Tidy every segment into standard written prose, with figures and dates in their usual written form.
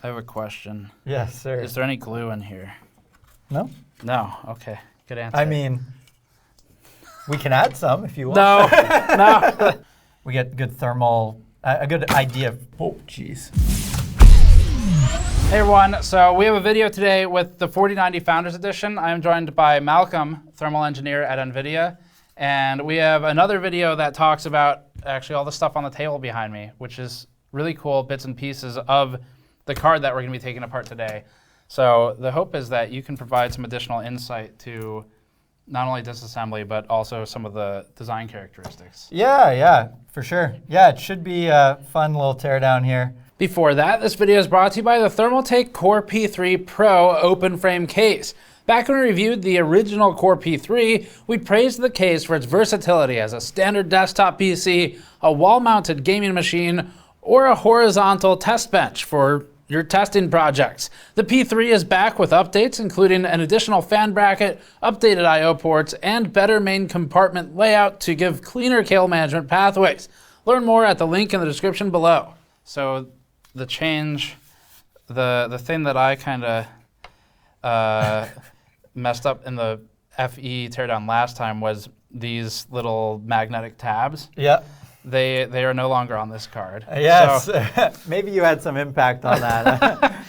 I have a question. Yes, sir. Is there any glue in here? No? No. Okay. Good answer. I mean, we can add some if you want. No. No. We get good thermal, a good idea. Oh, jeez. Hey everyone, so we have a video today with the 4090 Founders Edition. I am joined by Malcolm, thermal engineer at NVIDIA, and we have another video that talks about actually all the stuff on the table behind me, which is really cool bits and pieces of the card that we're going to be taking apart today. So the hope is that you can provide some additional insight to not only disassembly, but also some of the design characteristics. Yeah, for sure. Yeah, it should be a fun little teardown here. Before that, this video is brought to you by the Thermaltake Core P3 Pro open frame case. Back when we reviewed the original Core P3, we praised the case for its versatility as a standard desktop PC, a wall-mounted gaming machine, or a horizontal test bench for your testing projects. The P3 is back with updates, including an additional fan bracket, updated I/O ports, and better main compartment layout to give cleaner cable management pathways. Learn more at the link in the description below. So the change, the thing that I kind of messed up in the FE teardown last time was these little magnetic tabs. Yeah. They are no longer on this card. Yes, So, maybe you had some impact on that.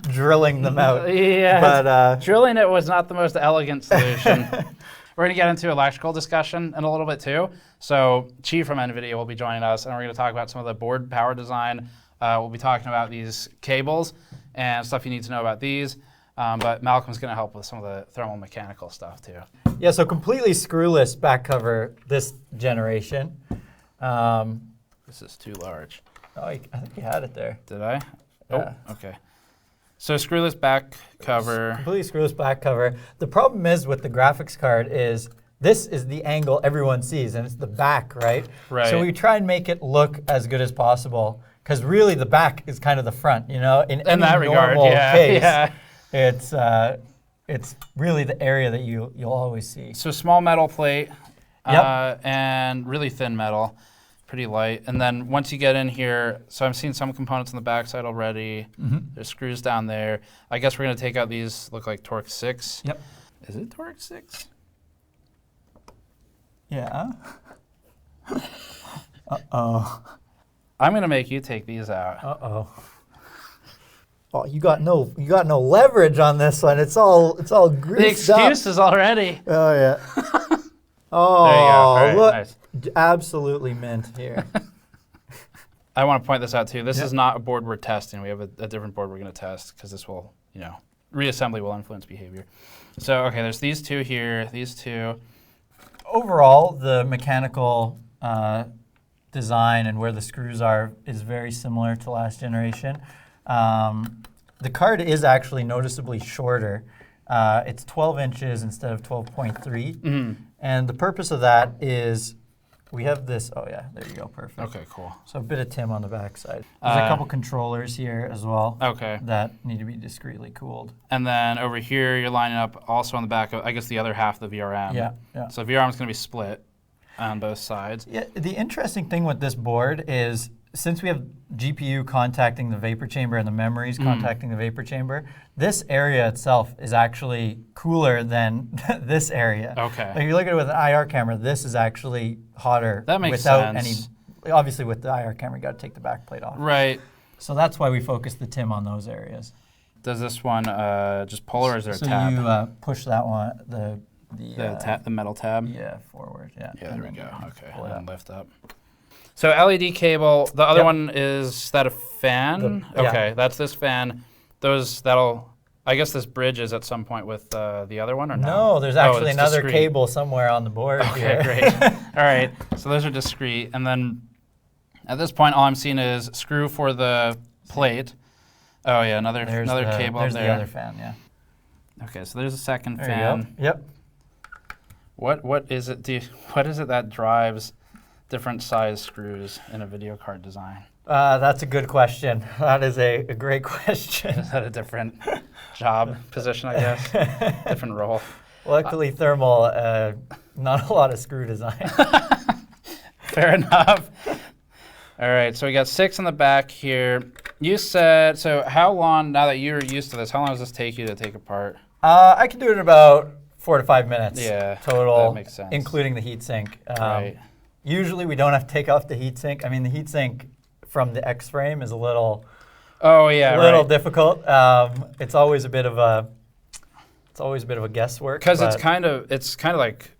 Drilling them out. yeah, But, drilling it was not the most elegant solution. We're going to get into electrical discussion in a little bit too. So Chi from NVIDIA will be joining us, and we're going to talk about some of the board power design. We'll be talking about these cables and stuff you need to know about these. But Malcolm's going to help with some of the thermal mechanical stuff too. Yeah, so completely screwless back cover this generation. This is too large. Oh, I think you had it there. Did I? Yeah. Oh, okay. So screwless back cover. Completely screwless back cover. The problem is with the graphics card is this is the angle everyone sees, and it's the back, right? Right. So we try and make it look as good as possible, because really the back is kind of the front, you know? In that regard, normal yeah. case, Yeah. it's really the area that you'll always see. So small metal plate, Yep. and really thin metal, pretty light. And then once you get in here, so I'm seeing some components on the backside already. There's screws down there. I guess we're gonna take out these, look like Torque 6. Yep. Is it Torque 6? Yeah. Uh-oh. I'm gonna make you take these out. Uh-oh. Oh, you got no leverage on this one. It's all greased The up. excuses already. Oh yeah. Oh, There you go. All right, look, nice. absolutely mint here. I want to point this out too. This Yep. is not a board we're testing. We have a different board we're gonna test because this will, reassembly will influence behavior. So okay, there's these two here, these two. Overall, the mechanical design and where the screws are is very similar to last generation. The card is actually noticeably shorter. It's 12 inches instead of 12.3. And the purpose of that is we have this, oh yeah, there you go, perfect. Okay, cool. So a bit of TIM on the backside. There's a couple controllers here as well. Okay. That need to be discreetly cooled. And then over here, you're lining up also on the back of, I guess, the other half of the VRM. Yeah. So VRM is going to be split on both sides. Yeah, the interesting thing with this board is since we have GPU contacting the vapor chamber and the memories contacting the vapor chamber, this area itself is actually cooler than this area. Okay. Like if you look at it with an IR camera, this is actually hotter. That makes without sense. Obviously with the IR camera, you got to take the back plate off. Right. So that's why we focus the TIM on those areas. Does this one just pull, or is there a So tab? you push that one, the metal tab? Yeah, forward, yeah. Yeah, there we go. Okay, pull it and up. lift up. So LED cable, the other one is that a fan? Yeah. Okay, that's this fan. I guess this bridge is at some point with the other one, or no? No, there's actually it's another discrete. cable somewhere on the board here. Okay, great. All right, so those are discrete. And then at this point, all I'm seeing is screw for the plate. Oh yeah, another cable up There's there. the other fan, yeah. Okay, so there's a second There fan. you go. Yep. What is it? What is it that drives different size screws in a video card design? That's a good question. That is a great question. Is that a different job position, I guess? Different role? Luckily, thermal, not a lot of screw design. Fair enough. All right, so we got 6 in the back here. You said, so how long, now that you're used to this, how long does this take you to take apart? I can do it in about 4 to 5 minutes total, that makes sense. including the heatsink. Right. Usually we don't have to take off the heatsink. I mean, the heatsink from the X-frame is a little, difficult. It's always a bit of a guesswork. Because it's kind of like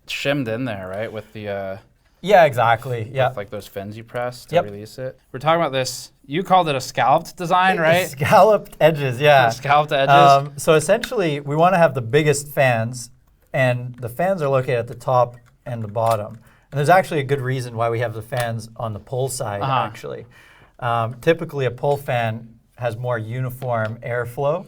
shimmed in there, right? With the yeah, exactly. Yeah, with like those fins you press to release it. We're talking about this. You called it a scalloped design, right? Scalloped edges, yeah. Scalloped edges. So essentially, we want to have the biggest fans, and the fans are located at the top and the bottom. And there's actually a good reason why we have the fans on the pull side, actually. Typically, a pull fan has more uniform airflow.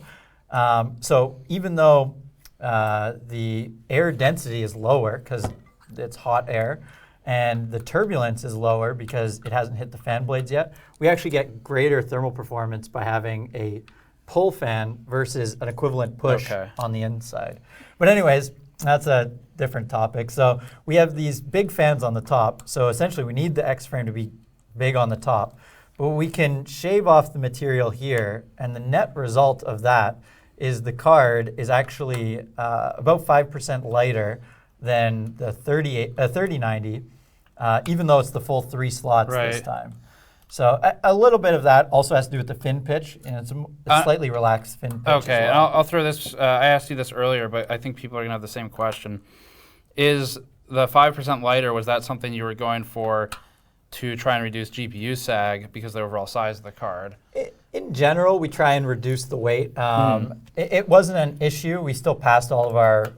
So even though the air density is lower because it's hot air, and the turbulence is lower because it hasn't hit the fan blades yet, we actually get greater thermal performance by having a pull fan versus an equivalent push on the inside. But anyways, that's a different topic. So we have these big fans on the top. So essentially we need the X-frame to be big on the top. But we can shave off the material here, and the net result of that is the card is actually about 5% lighter than the 3090, even though it's the full 3 slots this time. So a little bit of that also has to do with the fin pitch, and it's a slightly relaxed fin pitch. Okay, as well. I'll throw this. I asked you this earlier, but I think people are gonna have the same question. Is the 5% lighter, was that something you were going for to try and reduce GPU sag because of the overall size of the card? In general, we try and reduce the weight. It wasn't an issue. We still passed all of our,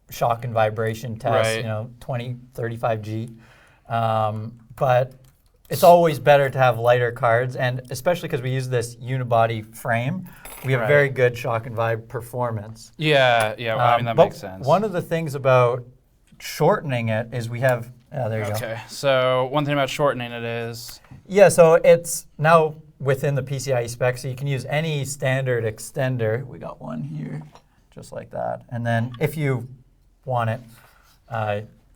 shock and vibration tests, 20, 35 G. But it's always better to have lighter cards, and especially because we use this unibody frame, we have very good shock and vibe performance. Yeah, well, I mean, that makes sense. One of the things about shortening it is we have, there you go. Okay, so one thing about shortening it is? Yeah, so it's now within the PCIe spec, so you can use any standard extender. We got one here, just like that. And then if you want it,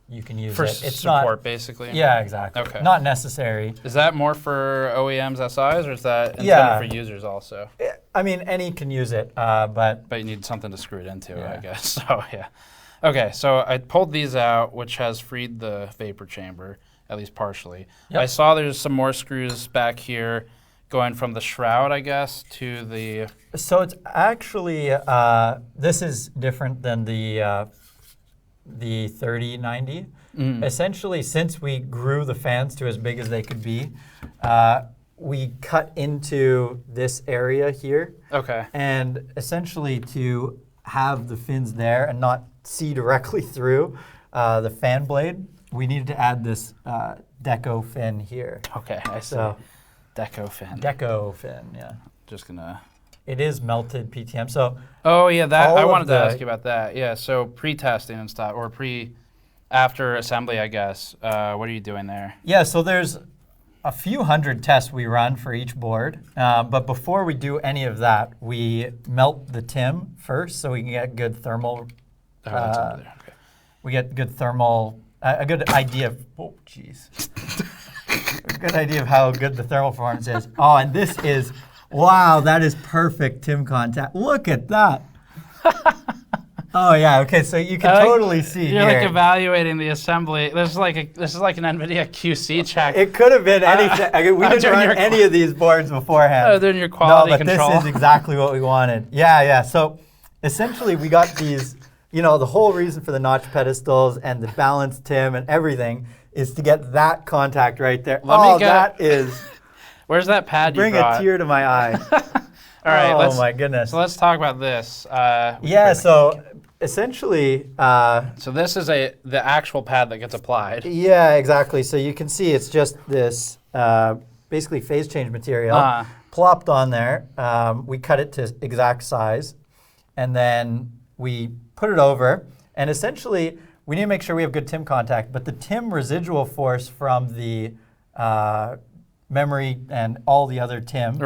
you can use for it. It's support, basically? Yeah, exactly. Okay. Not necessary. Is that more for OEMs, SIs, or is that intended for users also? I mean, any can use it, but you need something to screw it into, I guess. So, yeah. Okay, so I pulled these out, which has freed the vapor chamber, at least partially. I saw there's some more screws back here going from the shroud, I guess, to the... So it's actually, this is different than the 3090. Essentially, since we grew the fans to as big as they could be, we cut into this area here. Okay. And essentially to have the fins there and not see directly through the fan blade, we needed to add this deco fin here. Okay, I see. So, deco fin. Deco fin, yeah. Just gonna... It is melted PTM, so... Oh yeah, that I wanted to ask you about that. Yeah, so pre-testing and stuff, or after assembly, I guess. What are you doing there? Yeah, so there's a few hundred tests we run for each board, but before we do any of that, we melt the TIM first so we can get good thermal... that's over there. Okay. We get good thermal... a good idea of... Oh, jeez. A good idea of how good the thermal performance is. Oh, and this is... Wow, that is perfect TIM contact. Look at that. Oh yeah, okay, so you can totally see you're here. Like evaluating the assembly. This is like an NVIDIA QC check. It could have been anything. We didn't run any of these boards beforehand. Doing your quality control. No, but this is exactly what we wanted. Yeah. So essentially, we got these. The whole reason for the notch pedestals and the balanced TIM and everything is to get that contact right there. That is. Where's that pad you brought? Bring a tear to my eye. All right. Oh my goodness. So let's talk about this. So essentially. So this is the actual pad that gets applied. Yeah, exactly. So you can see it's just this basically phase change material plopped on there. We cut it to exact size, and then we put it over. And essentially, we need to make sure we have good TIM contact. But the TIM residual force from the memory and all the other TIM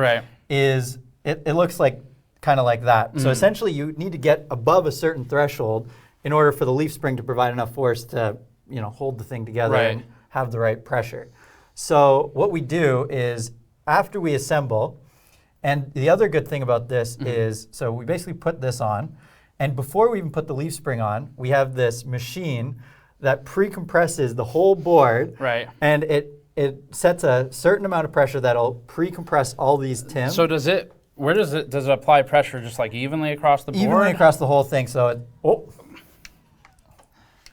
is, it looks like kind of like that. So essentially you need to get above a certain threshold in order for the leaf spring to provide enough force to hold the thing together and have the right pressure. So what we do is after we assemble, and the other good thing about this is, so we basically put this on, and before we even put the leaf spring on, we have this machine that pre-compresses the whole board, Right. and it sets a certain amount of pressure that'll pre-compress all these tims. So does it apply pressure just like evenly across the board? Evenly across the whole thing, so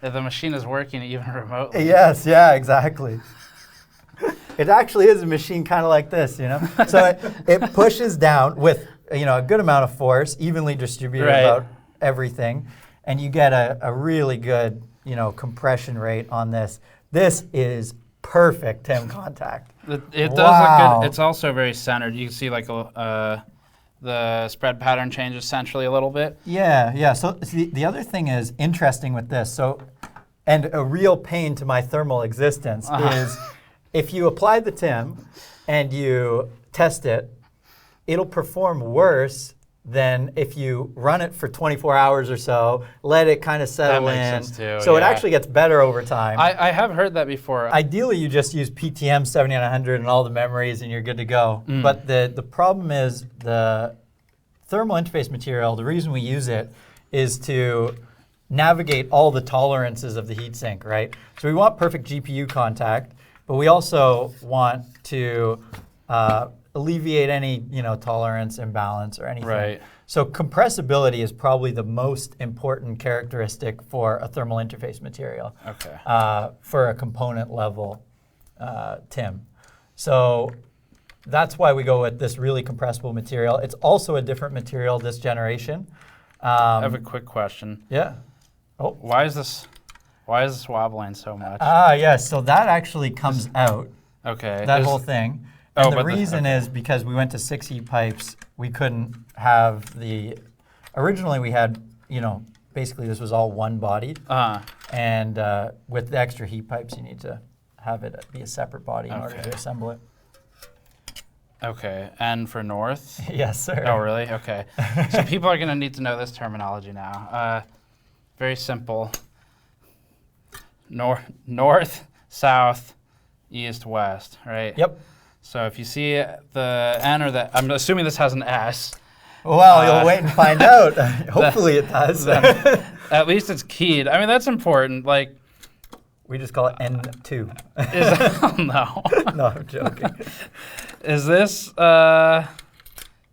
If the machine is working even remotely. Yes, yeah, exactly. It actually is a machine kind of like this, you know? So it pushes down with, you know, a good amount of force, evenly distributed about everything, and you get a really good, you know, compression rate on this. This is perfect TIM contact. It does look good. It's also very centered. You can see like the spread pattern changes centrally a little bit. Yeah, yeah. So the other thing is interesting with this, and a real pain to my thermal existence is if you apply the TIM and you test it, it'll perform worse than if you run it for 24 hours or so, let it kind of settle in. That makes sense too, so it actually gets better over time. I have heard that before. Ideally, you just use PTM 7900 and all the memories and you're good to go. But the problem is the thermal interface material, the reason we use it is to navigate all the tolerances of the heatsink, right? So we want perfect GPU contact, but we also want to alleviate any, you know, tolerance imbalance or anything. Right. So compressibility is probably the most important characteristic for a thermal interface material. Okay. For a component level TIM. So that's why we go with this really compressible material. It's also a different material this generation. I have a quick question. Yeah. Oh. Why is this wobbling so much? Yes. So that actually comes out. Okay. That whole thing. And the reason is because we went to 6 heat pipes. We couldn't have originally we had, you know, basically this was all one body. And with the extra heat pipes, you need to have it be a separate body in order to assemble it. Okay, and for north? Yes, sir. Oh, really? Okay. So people are going to need to know this terminology now. Very simple. North, south, east, west, right? Yep. So if you see the N or the, I'm assuming this has an S. Well, you'll wait and find out. Hopefully it does. At least it's keyed. I mean, that's important. Like, we just call it N2. No. No, I'm joking. Is this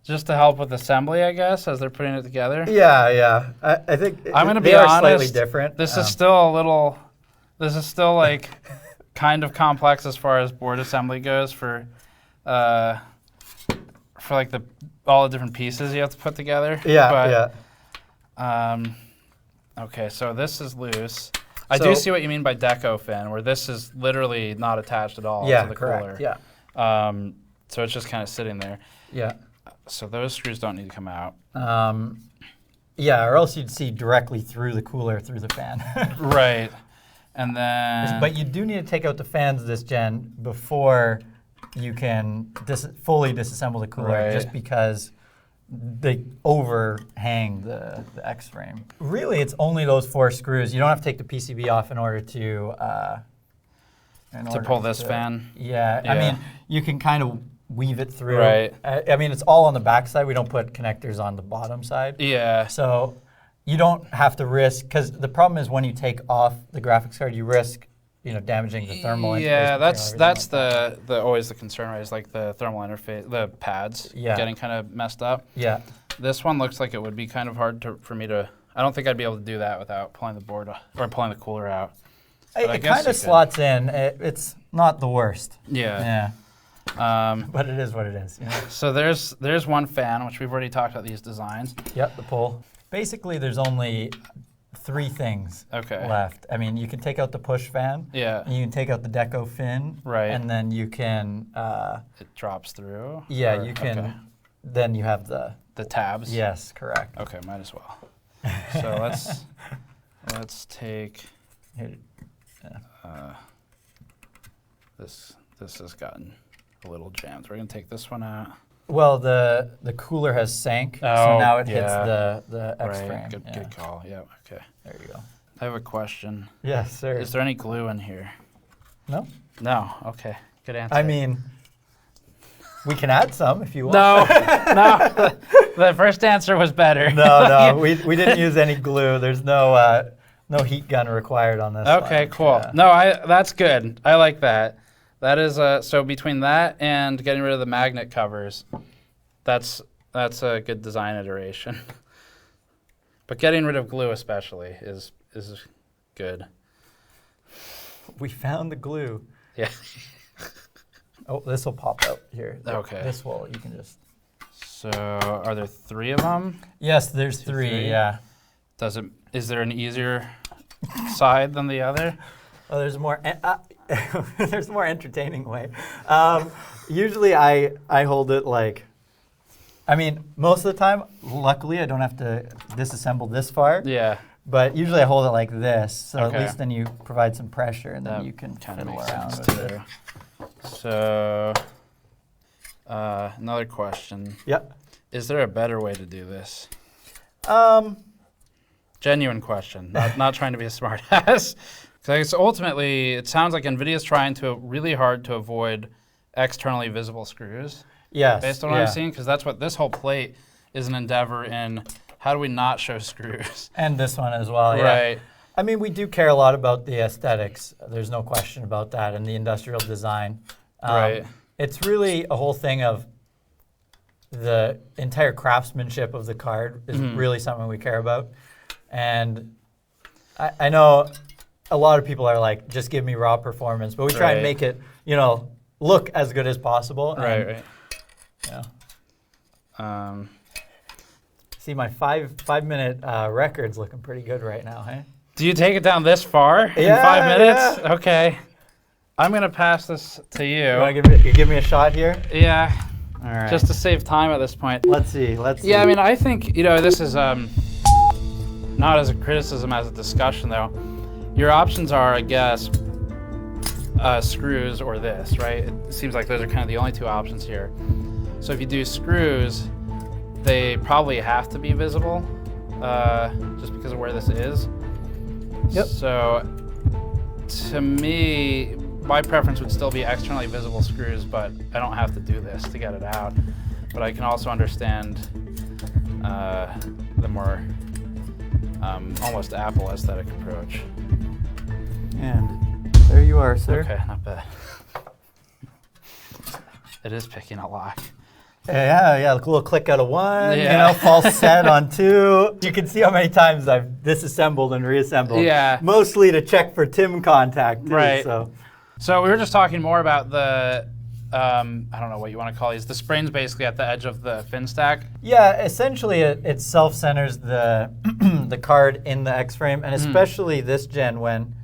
just to help with assembly, I guess, as they're putting it together? Yeah, yeah. I think I'm gonna be they are honest, slightly different. This is still like kind of complex as far as board assembly goes for like all the different pieces you have to put together. Yeah, yeah. Okay, so this is loose. I do see what you mean by deco fin, where this is literally not attached at all to the cooler. Yeah. So it's just kind of sitting there. Yeah. So those screws don't need to come out. Yeah, or else you'd see directly through the cooler through the fan. Right. And then... But you do need to take out the fans this gen before you can fully disassemble the cooler, just because they overhang the X-frame. Really, it's only those 4 screws. You don't have to take the PCB off in order to pull this fan? Yeah, I mean, you can kind of weave it through. Right. I mean, it's all on the back side. We don't put connectors on the bottom side. Yeah. So you don't have to risk, because the problem is when you take off the graphics card, you risk, you know, damaging the thermal interface. Yeah, that's the always the concern, right? Is like the thermal interface, the pads getting kind of messed up. Yeah. This one looks like it would be kind of hard for me to. I don't think I'd be able to do that without pulling the board or pulling the cooler out. It kind of slots in. It's not the worst. Yeah. Yeah. But it is what it is. You know? So there's one fan, which we've already talked about these designs. Yep, the pull. Basically, there's only 3 things left. I mean, you can take out the push fan. Yeah. And you can take out the deco fin. Right. And then you can. It drops through. Yeah, you can. Okay. Then you have the tabs. Yes, correct. Okay, might as well. So let's take. This has gotten a little jammed. We're gonna take this one out. Well, the cooler has sank, so now it hits the X-frame. Good call. Yeah. Okay. There you go. I have a question. Yes, sir. Is there any glue in here? No. No. Okay. Good answer. I mean, we can add some if you want. No, no. The first answer was better. No, we didn't use any glue. There's no heat gun required on this. Okay, one. cool. Yeah. No, that's good. I like that. That is so between that and getting rid of the magnet covers, that's a good design iteration. But getting rid of glue especially is good. We found the glue. Yeah. Oh, this will pop out here. Okay. This will. You can just. So are there 3 of them? Yes, there's 3. Yeah. Is there an easier side than the other? Oh, there's more. There's more entertaining way. Usually, I hold it like. I mean, most of the time, luckily, I don't have to disassemble this far. Yeah. But usually, I hold it like this, so Okay. at least then you provide some pressure, and then That you can kind of fiddle makes around sense with it. too. So, another question. Yep. Is there a better way to do this? Um. Genuine question, not trying to be a smart ass. Because ultimately, it sounds like NVIDIA is trying really hard to avoid externally visible screws. Yes. Based on what I'm seeing, because that's what this whole plate is an endeavor in. How do we not show screws? And this one as well. Yeah. Right. I mean, we do care a lot about the aesthetics. There's no question about that, and the industrial design. Right. It's really a whole thing of the entire craftsmanship of the card is really something we care about. And I know a lot of people are like, just give me raw performance, but we try and make it, look as good as possible. Right. Yeah. See, my five-minute record's looking pretty good right now, hey? Do you take it down this far in 5 minutes? Yeah. Okay. I'm going to pass this to you. You want to give me a shot here? Yeah. All right. Just to save time at this point. Let's see. Yeah, I mean, I think, this is not as a criticism as a discussion, though. Your options are, I guess, screws or this, right? It seems like those are kind of the only 2 options here. So if you do screws, they probably have to be visible, just because of where this is. Yep. So to me, my preference would still be externally visible screws, but I don't have to do this to get it out. But I can also understand the more almost Apple aesthetic approach. And there you are, sir. Okay, not bad. It is picking a lock. Yeah, a little click out of 1, Yeah. false set on 2. You can see how many times I've disassembled and reassembled. Yeah. Mostly to check for TIM contact, too, Right. So we were just talking more about the, I don't know what you want to call these, the springs basically at the edge of the fin stack. yeah, essentially it self-centers the the card in the X-frame, and especially this gen when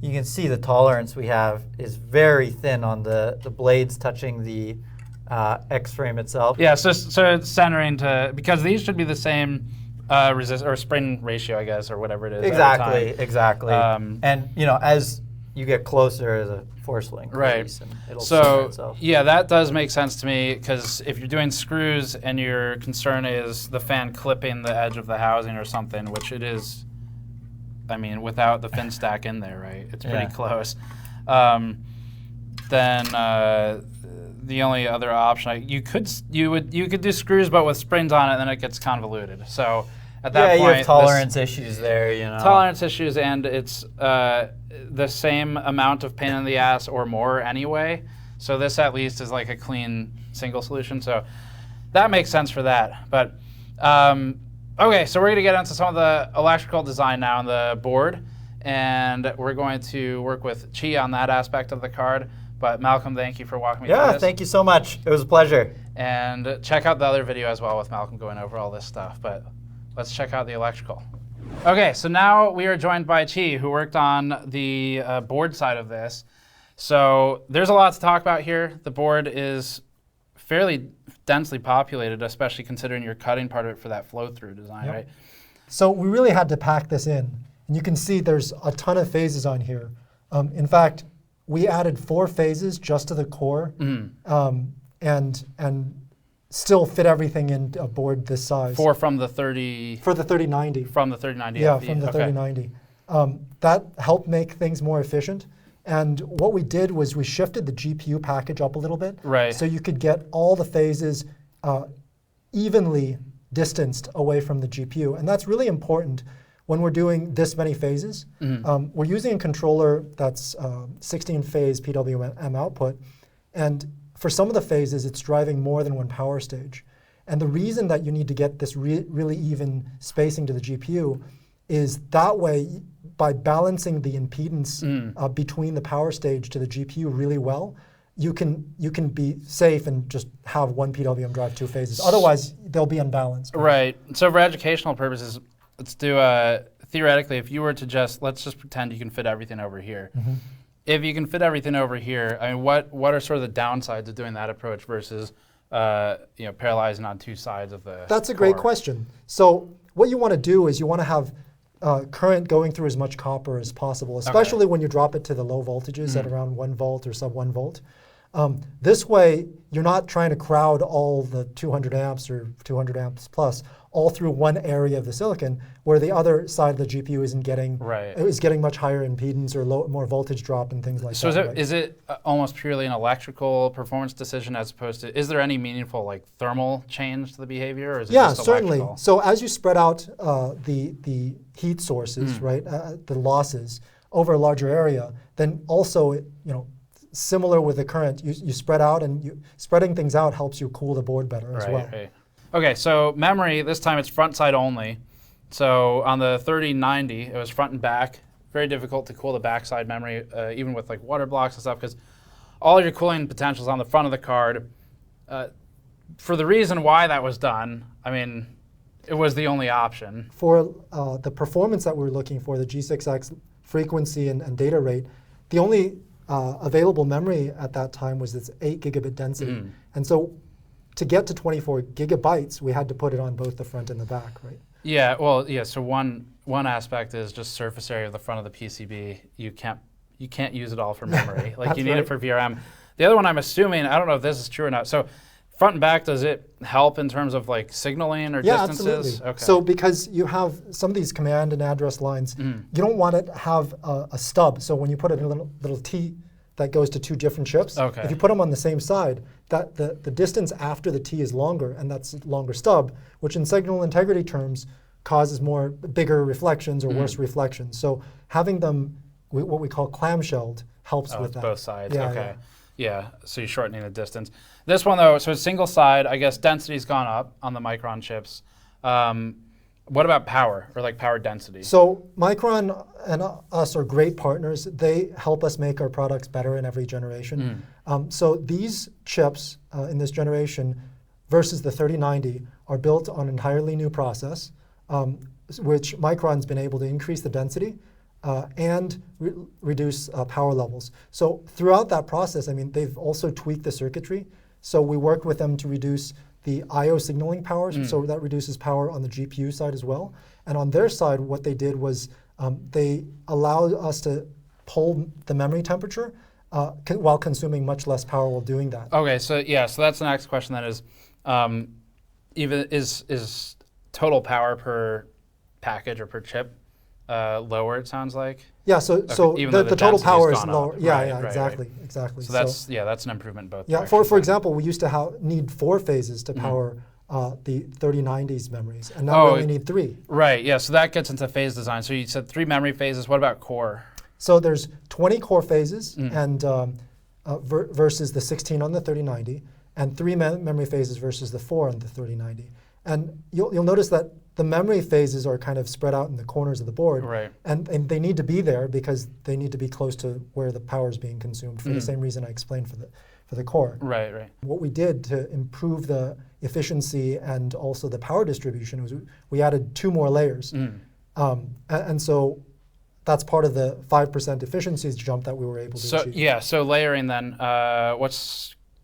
you can see the tolerance we have is very thin on the blades touching the X-frame itself. Yeah, so it's centering to, because these should be the same resist or spring ratio, I guess, or whatever it is. Exactly. And as you get closer, there's a force will increase, and it'll center itself. Yeah, that does make sense to me, because if you're doing screws and your concern is the fan clipping the edge of the housing or something, which it is, I mean, without the fin stack in there, right? It's pretty close. Then the only other option, you could do screws, but with springs on it, and then it gets convoluted. So at that point, you have tolerance issues there, Tolerance issues, and it's the same amount of pain in the ass or more anyway. So this at least is like a clean single solution. So that makes sense for that. But okay, so we're going to get into some of the electrical design now on the board, and we're going to work with Chi on that aspect of the card. But Malcolm, thank you for walking me through this. Yeah, thank you so much. It was a pleasure. And check out the other video as well with Malcolm going over all this stuff. But let's check out the electrical. Okay, so now we are joined by Chi, who worked on the board side of this. So there's a lot to talk about here. The board is fairly densely populated, especially considering you're cutting part of it for that flow-through design, right? So we really had to pack this in. And you can see there's a ton of phases on here. In fact, we added 4 phases just to the core, and still fit everything in a board this size. 4 from the 30. For the 3090. From the 3090. Yeah, FE. from the Okay. 3090. That helped make things more efficient. And what we did was we shifted the GPU package up a little bit. Right. So you could get all the phases evenly distanced away from the GPU. And that's really important when we're doing this many phases. We're using a controller that's 16-phase PWM output. And for some of the phases, it's driving more than one power stage. And the reason that you need to get this really even spacing to the GPU is that way, by balancing the impedance between the power stage to the GPU really well, you can be safe and just have one PWM drive 2 phases. Otherwise, they'll be unbalanced. Right. So for educational purposes, let's do theoretically, if you were to let's just pretend you can fit everything over here. If you can fit everything over here, I mean, what are sort of the downsides of doing that approach versus paralyzing on two sides of the That's a great question. So what you want to do is you want to have current going through as much copper as possible, especially when you drop it to the low voltages at around 1 volt or sub 1 volt. This way, you're not trying to crowd all the 200 amps or 200 amps plus all through one area of the silicon, where the other side of the GPU isn't getting is getting much higher impedance or more voltage drop and things like that. So is it almost purely an electrical performance decision as opposed to, is there any meaningful like thermal change to the behavior, or is it just certainly. electrical? So as you spread out the heat sources, right, the losses over a larger area, then also similar with the current, you spread out, and spreading things out helps you cool the board better as well. Right. Okay, so memory, this time it's front side only. So on the 3090, it was front and back. Very difficult to cool the backside memory, even with like water blocks and stuff, because all your cooling potential is on the front of the card. For the reason why that was done, I mean, it was the only option. For the performance that we're looking for, the G6X frequency and data rate, the only available memory at that time was this 8 gigabit density. And so to get to 24 gigabytes, we had to put it on both the front and the back, right? Yeah, well, yeah, so one aspect is just surface area of the front of the PCB. You can't use it all for memory. Like you need it for VRM. The other one, I'm assuming, I don't know if this is true or not. So front and back, does it help in terms of like signaling or distances? Absolutely. Okay. So because you have some of these command and address lines, you don't want to have a stub. So when you put a little T that goes to 2 different chips, if you put them on the same side, that the distance after the T is longer, and that's a longer stub, which in signal integrity terms causes bigger reflections or worse reflections. So having them, what we call clamshelled, helps with that. Both sides, Yeah, so you're shortening the distance. This one though, so it's single side, I guess density's gone up on the Micron chips. What about power, or like power density? So Micron and us are great partners. They help us make our products better in every generation. So these chips in this generation versus the 3090 are built on an entirely new process, which Micron's been able to increase the density and reduce power levels. So throughout that process, I mean, they've also tweaked the circuitry. So we worked with them to reduce the I/O signaling power, so that reduces power on the GPU side as well. And on their side, what they did was they allowed us to pull the memory temperature while consuming much less power while doing that. Okay, so so that's the next question then is, is total power per package or per chip lower, it sounds like? Yeah, so the total power is lower. Exactly. So that's an improvement both for example, we used to need 4 phases to power the 3090's memories, and now we only need 3. Right, yeah, so that gets into phase design. So you said 3 memory phases, what about core? So there's 20 core phases and versus the 16 on the 3090, and 3 memory phases versus the 4 on the 3090. And you'll notice that the memory phases are kind of spread out in the corners of the board. Right. And they need to be there because they need to be close to where the power is being consumed for the same reason I explained for the core. Right. What we did to improve the efficiency and also the power distribution was we added 2 more layers. And so that's part of the 5% efficiency jump that we were able to achieve. Yeah, so layering then,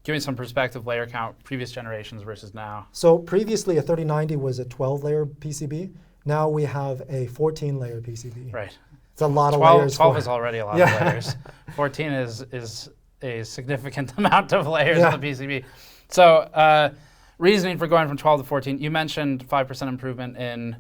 give me some perspective, layer count, previous generations versus now. So previously a 3090 was a 12-layer PCB. Now we have a 14-layer PCB. Right. It's a lot of layers. 12 is already a lot of layers. 14 is a significant amount of layers on the PCB. So reasoning for going from 12 to 14, you mentioned 5% improvement in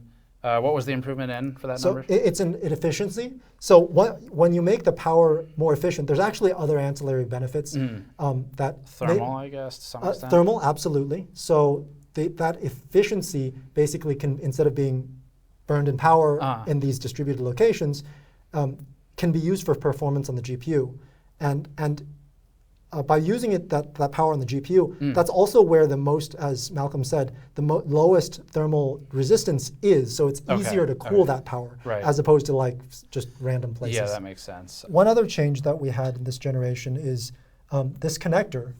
What was the improvement in for that So number? it's in efficiency. So when you make the power more efficient, there's actually other ancillary benefits that Thermal, I guess, to some extent. Thermal, absolutely. So that efficiency basically can, instead of being burned in power in these distributed locations, can be used for performance on the GPU. And by using that power on the GPU, that's also where the most, as Malcolm said, the lowest thermal resistance is. So it's easier to cool that power as opposed to like just random places. Yeah, that makes sense. One other change that we had in this generation is this connector.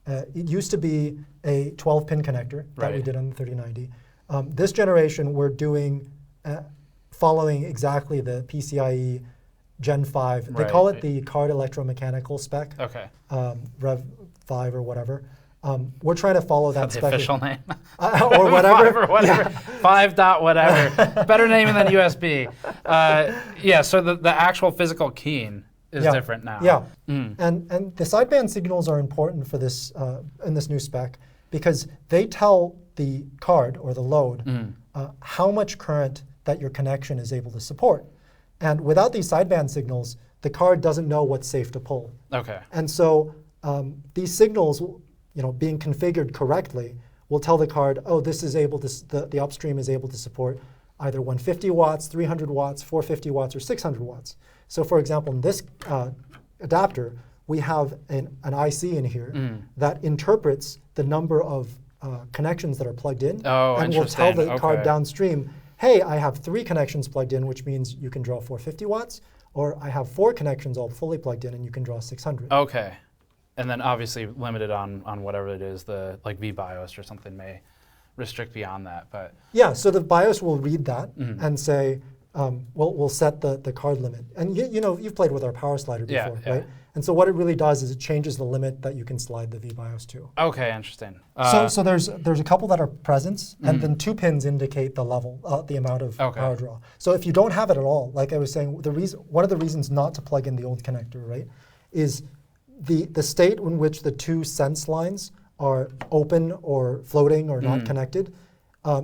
It used to be a 12-pin connector that we did on the 3090. This generation, we're doing following exactly the PCIe Gen 5. They call it the card electromechanical spec. Okay. Rev 5 or whatever. We're trying to follow that spec. The official name. Or whatever. 5 or whatever. Yeah. 5 dot whatever. Better name than USB. Yeah, so the actual physical keying is different now. Yeah. And the sideband signals are important for this in this new spec because they tell the card or the load how much current that your connection is able to support. And without these sideband signals, the card doesn't know what's safe to pull. Okay. And so these signals, being configured correctly, will tell the card, oh, this is able to, the upstream is able to support either 150 watts, 300 watts, 450 watts, or 600 watts. So for example, in this adapter, we have an IC in here that interprets the number of connections that are plugged in and will tell the card downstream, hey, I have 3 connections plugged in, which means you can draw 450 watts, or I have 4 connections all fully plugged in and you can draw 600. Okay. And then obviously limited on whatever it is, the like vBIOS or something may restrict beyond that. But yeah, so the BIOS will read that and say, we'll set the card limit. And you've played with our power slider before, right? And so what it really does is it changes the limit that you can slide the vBIOS to. Okay, interesting. So there's a couple that are presents, and then 2 pins indicate the level, the amount of power draw. So if you don't have it at all, like I was saying, one of the reasons not to plug in the old connector, right, is the state in which the 2 sense lines are open or floating or not connected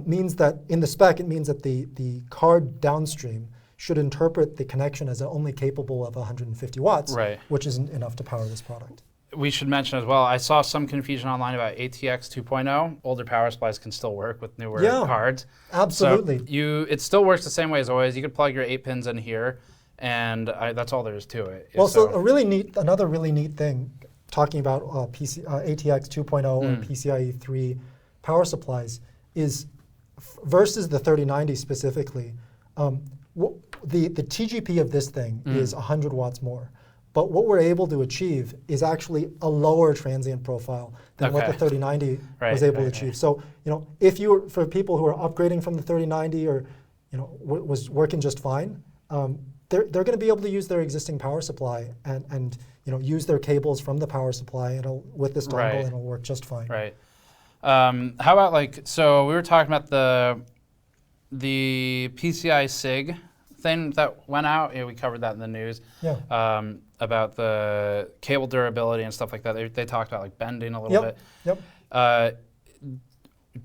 means that in the spec it means that the card downstream should interpret the connection as only capable of 150 watts, which isn't enough to power this product. We should mention as well, I saw some confusion online about ATX 2.0. Older power supplies can still work with newer cards. Absolutely. So it still works the same way as always. You could plug your 8 pins in here, and that's all there is to it. Well, so another really neat thing, talking about ATX 2.0 or PCIe 3 power supplies, is versus the 3090 specifically, the TGP of this thing is 100 watts more. But what we're able to achieve is actually a lower transient profile than what the 3090 was able to achieve. So, if for people who are upgrading from the 3090 or, was working just fine, they're going to be able to use their existing power supply and use their cables from the power supply with this dongle and it'll work just fine. Right. How about so we were talking about the PCI SIG thing that went out. We covered that in the news. Yeah. About the cable durability and stuff like that. They talked about bending a little bit. Yep.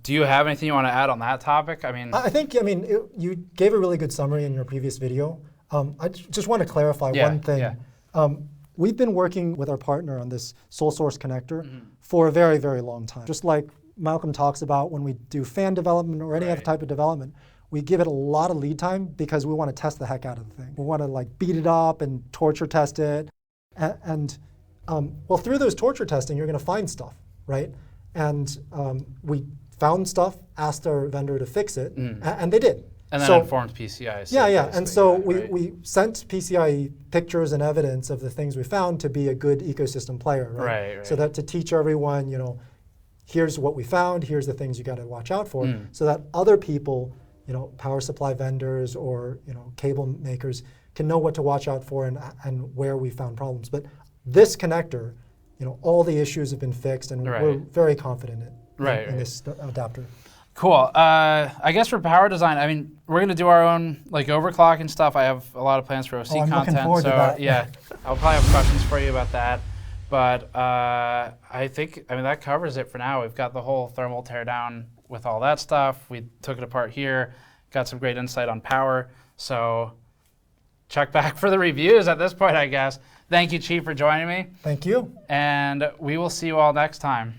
Do you have anything you want to add on that topic? I think you gave a really good summary in your previous video. I just want to clarify one thing. Yeah. We've been working with our partner on this sole source connector for a very, very long time. Just like Malcolm talks about when we do fan development or any other type of development, we give it a lot of lead time because we want to test the heck out of the thing. We want to beat it up and torture test it. And through those torture testing, you're going to find stuff, right? And we found stuff, asked our vendor to fix it, and they did. And then informed PCI. Yeah. And so we sent PCI pictures and evidence of the things we found to be a good ecosystem player, right? So that to teach everyone, here's what we found, here's the things you got to watch out for, so that other people, power supply vendors or cable makers can know what to watch out for and where we found problems. But this connector, all the issues have been fixed, and we're very confident in this adapter. Cool. I guess for power design, we're going to do our own overclock and stuff. I have a lot of plans for OC content. Looking forward to that. Yeah, I'll probably have questions for you about that. But I think, that covers it for now. We've got the whole thermal teardown with all that stuff. We took it apart here, got some great insight on power. So check back for the reviews at this point, I guess. Thank you, Chief, for joining me. Thank you. And we will see you all next time.